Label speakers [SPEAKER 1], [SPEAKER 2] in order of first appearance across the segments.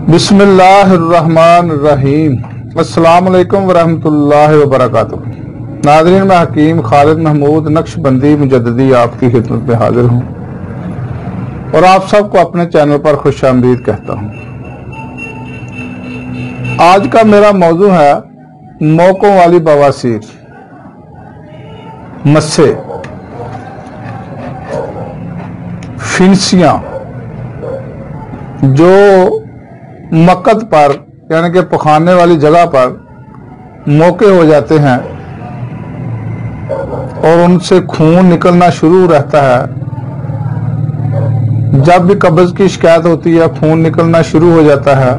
[SPEAKER 1] बिस्मिल्लाहिर्रहमानिर्रहीम। अस्सलाम वालेकुम वरहमतुल्लाहि वबरकातुह। नाज़रीन, मैं हकीम खालिद महमूद नक्शबंदी मुजद्दिदी आपकी खिदमत में हाजिर हूँ और आप सबको अपने चैनल पर खुशामदीद कहता हूँ। आज का मेरा मौजू है मौकों वाली बवासीर, मस्से, फिंसियाँ जो मक्कत पर यानी कि पखाने वाली जगह पर मौके हो जाते हैं और उनसे खून निकलना शुरू रहता है। जब भी कब्ज की शिकायत होती है खून निकलना शुरू हो जाता है।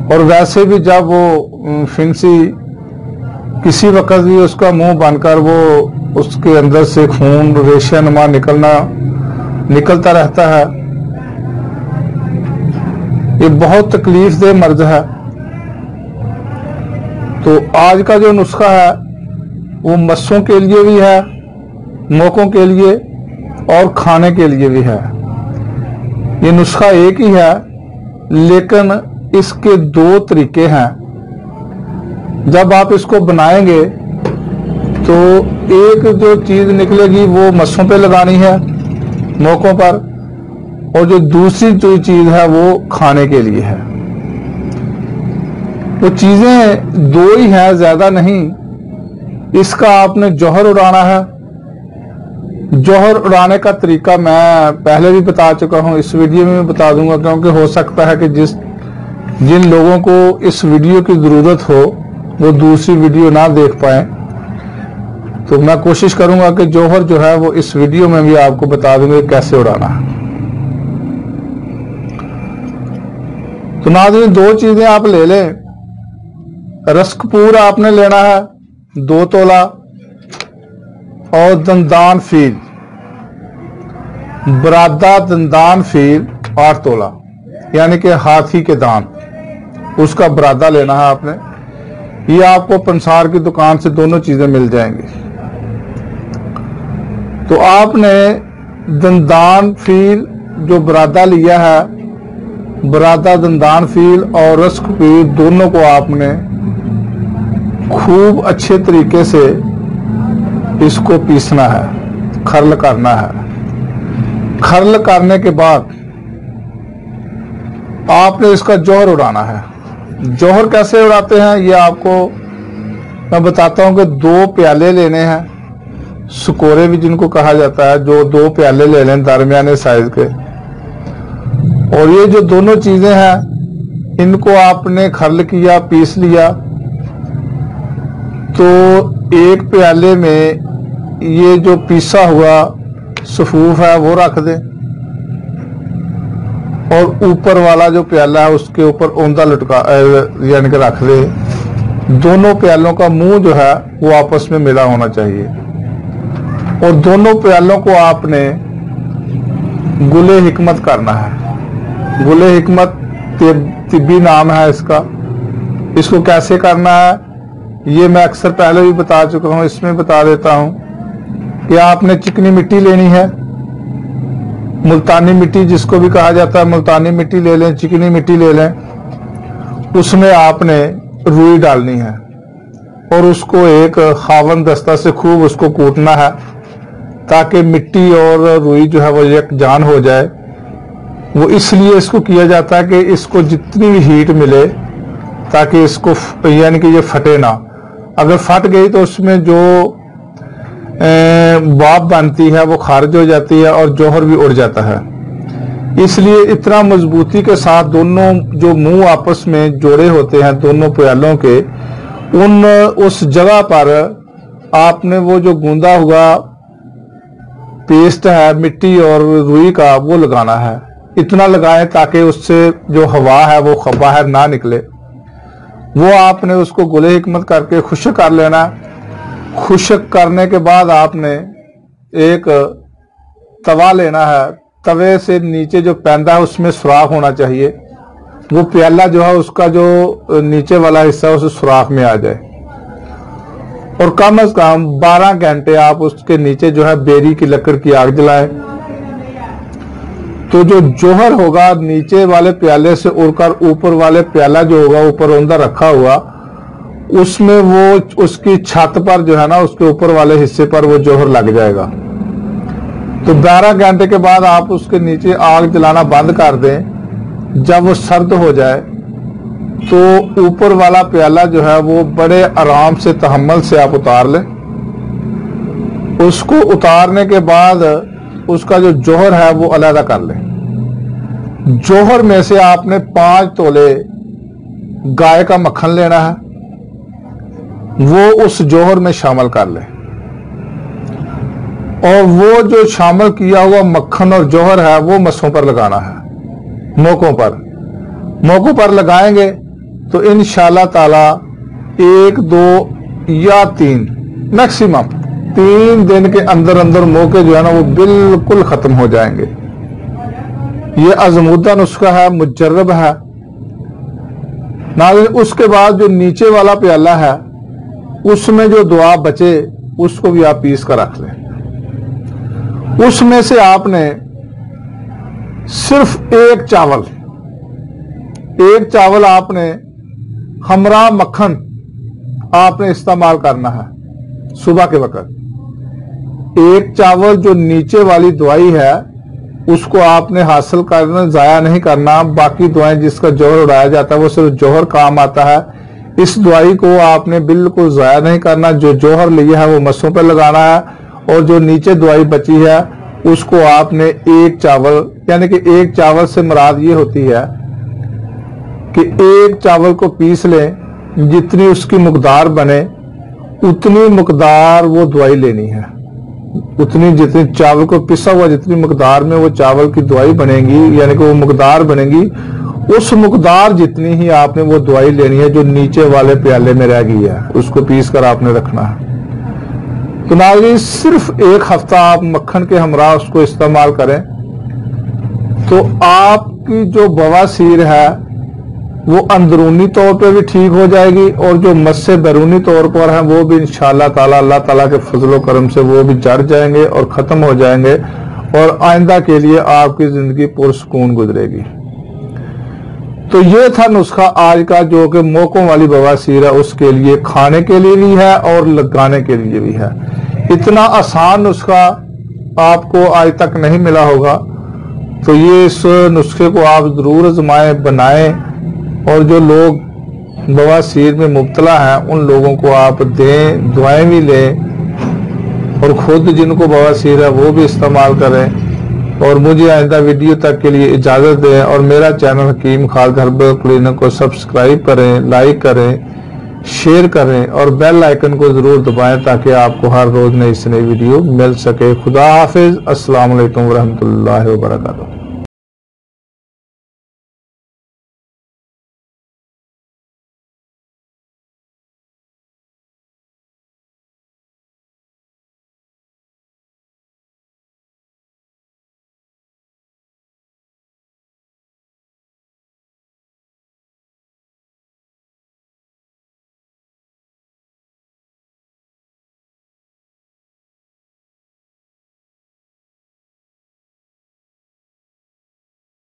[SPEAKER 1] और वैसे भी जब वो फिंसी किसी वक्त भी उसका मुंह बनकर वो उसके अंदर से खून रेशेनुमा निकलता रहता है। ये बहुत तकलीफ दे मर्ज है। तो आज का जो नुस्खा है वो मस्सों के लिए भी है, मौकों के लिए और खाने के लिए भी है। ये नुस्खा एक ही है लेकिन इसके दो तरीके हैं। जब आप इसको बनाएंगे तो एक जो चीज निकलेगी वो मस्सों पे लगानी है, मौकों पर, और जो दूसरी जो चीज है वो खाने के लिए है। वो चीजें दो ही हैं, ज्यादा नहीं। इसका आपने जौहर उड़ाना है। जौहर उड़ाने का तरीका मैं पहले भी बता चुका हूं, इस वीडियो में बता दूंगा, क्योंकि हो सकता है कि जिन लोगों को इस वीडियो की जरूरत हो वो दूसरी वीडियो ना देख पाए। तो मैं कोशिश करूंगा कि जौहर जो है वो इस वीडियो में भी आपको बता दूंगा कैसे उड़ाना है। तो नाज़रीन, दो चीजें आप ले लें। रस्कपूर आपने लेना है 2 तोला और दंदान फील, बरादा दंदान फील 8 तोला, यानी कि हाथी के दांत, उसका बरादा लेना है आपने। ये आपको पंसार की दुकान से दोनों चीजें मिल जाएंगी। तो आपने दंदान फील जो बरादा लिया है, बरादा दंदान फील और रस्कपूर दोनों को आपने खूब अच्छे तरीके से इसको पीसना है, खर्ल करना है। खर्ल करने के बाद आपने इसका जौहर उड़ाना है। जौहर कैसे उड़ाते हैं ये आपको मैं बताता हूं कि 2 प्याले लेने हैं, सुकोरे भी जिनको कहा जाता है, जो 2 प्याले ले लें दरमियाने साइज के। और ये जो दोनों चीजें हैं इनको आपने खर्ल किया, पीस लिया। तो एक प्याले में ये जो पीसा हुआ सफूफ है वो रख दें और ऊपर वाला जो प्याला है उसके ऊपर औंधा लटका यानी कि रख दे। दोनों प्यालों का मुंह जो है वो आपस में मिला होना चाहिए। और दोनों प्यालों को आपने गुले हिकमत करना है। गुले हिकमत तिब्बी नाम है इसका। इसको कैसे करना है ये मैं अक्सर पहले भी बता चुका हूं, इसमें बता देता हूं कि आपने चिकनी मिट्टी लेनी है, मुल्तानी मिट्टी जिसको भी कहा जाता है, मुल्तानी मिट्टी ले लें, चिकनी मिट्टी ले लें। उसमें आपने रुई डालनी है और उसको एक खावन दस्ता से खूब उसको कूटना है ताकि मिट्टी और रुई जो है वो यकजान हो जाए। वो इसलिए इसको किया जाता है कि इसको जितनी भी हीट मिले ताकि इसको यानी कि ये फटे ना। अगर फट गई तो उसमें जो भाप बनती है वो खारिज हो जाती है और जौहर भी उड़ जाता है। इसलिए इतना मजबूती के साथ दोनों जो मुंह आपस में जोड़े होते हैं दोनों प्यालों के, उस जगह पर आपने वो जो गूंदा हुआ पेस्ट है मिट्टी और रुई का वो लगाना है। इतना लगाएं ताकि उससे जो हवा है वो बाहर ना निकले। वो आपने उसको गुले हिकमत करके खुश्क कर लेना। खुश्क करने के बाद आपने एक तवा लेना है। तवे से नीचे जो पैंदा है उसमें सुराख होना चाहिए। वो प्याला जो है उसका जो नीचे वाला हिस्सा है उस सुराख में आ जाए। और कम से कम 12 घंटे आप उसके नीचे जो है बेरी की लकड़ की आग जलाएं। تو جو جوہر ہوگا نیچے والے پیالے سے اڑ کر اوپر والے پیالہ جو ہوگا اوپر اندر رکھا ہوا، اس میں وہ اس کی چھت پر جو ہے نا، اس کے اوپر والے حصے پر وہ جوہر لگ جائے گا۔ تو 12 گھنٹے کے بعد آپ اس کے نیچے آگ جلانا بند کر دیں۔ جب وہ سرد ہو جائے تو اوپر والا پیالہ جو ہے وہ بڑے آرام سے تحمل سے آپ اتار لیں۔ اس کو اتارنے کے بعد اس کا جو جوہر ہے وہ علیحدہ کر لیں۔ جوہر میں سے آپ نے 5 تولے گائے کا مکھن لینا ہے، وہ اس جوہر میں شامل کر لیں، اور وہ جو شامل کیا ہوا مکھن اور جوہر ہے وہ مسوں پر لگانا ہے، موقعوں پر لگائیں گے تو انشاءاللہ تعالی 1 2 یا 3 میکسیمم 3 دن کے اندر موقع جو ہے نا وہ بالکل ختم ہو جائیں گے۔ یہ آزمودہ نسخہ ہے، مجرب ہے۔ ناظرین، اس کے بعد جو نیچے والا پیالہ ہے اس میں جو دعا بچے اس کو بھی آپ پیس کر رکھ لیں۔ اس میں سے آپ نے صرف ایک چاول آپ نے ہمراہ مکھن آپ نے استعمال کرنا ہے صبح کے وقت۔ ایک چاول جو نیچے والی دوائی ہے اس کو آپ نے حاصل کرنا، ضائع نہیں کرنا۔ باقی دعائیں جس کا جوہر اڑایا جاتا ہے وہ صرف جوہر کام آتا ہے، اس دوائی کو آپ نے بالکل ضائع نہیں کرنا۔ جو جوہر لیا ہے وہ مسوں پہ لگانا ہے، اور جو نیچے دوائی بچی ہے اس کو آپ نے ایک چاول، یعنی کہ ایک چاول سے مراد یہ ہوتی ہے کہ ایک چاول کو پیس لیں، جتنی اس کی مقدار بنے اتنی مقدار وہ دوائی لینی ہے۔ جتنی چاول کو پسا ہوا جتنی مقدار میں وہ چاول کی دوائی بنے گی، یعنی کہ وہ مقدار بنے گی، اس مقدار جتنی ہی آپ نے وہ دوائی لینی ہے جو نیچے والے پیالے میں رہ گئی ہے، اس کو پیس کر آپ نے رکھنا ہے۔ تو ناظرین، صرف 1 ہفتہ آپ مکھن کے ہمراہ اس کو استعمال کریں تو آپ کی جو بواسیر ہے وہ اندرونی طور پہ بھی ٹھیک ہو جائے گی، اور جو مسے بیرونی طور پر ہیں وہ بھی انشاءاللہ تعالی اللہ تعالیٰ کے فضل و کرم سے وہ بھی جڑ جائیں گے اور ختم ہو جائیں گے، اور آئندہ کے لیے آپ کی زندگی پرسکون گزرے گی۔ تو یہ تھا نسخہ آج کا، جو کہ موقعوں والی بواسیر ہے اس کے لیے، کھانے کے لیے بھی ہے اور لگانے کے لیے بھی ہے۔ اتنا آسان نسخہ آپ کو آج تک نہیں ملا ہوگا، تو یہ اس نسخے کو آپ ضرور آزمائیں، بنائیں، اور جو لوگ بواسیر میں مبتلا ہیں ان لوگوں کو آپ دیں، دعائیں بھی لیں، اور خود جن کو بواسیر ہے وہ بھی استعمال کریں۔ اور مجھے آئندہ ویڈیو تک کے لیے اجازت دیں، اور میرا چینل حکیم خالد ہربل کلینک کو سبسکرائب کریں، لائک کریں، شیئر کریں، اور بیل آئیکن کو ضرور دبائیں تاکہ آپ کو ہر روز نئی سے نئی ویڈیو مل سکے۔ خدا حافظ، السلام علیکم ورحمۃ اللہ وبرکاتہ۔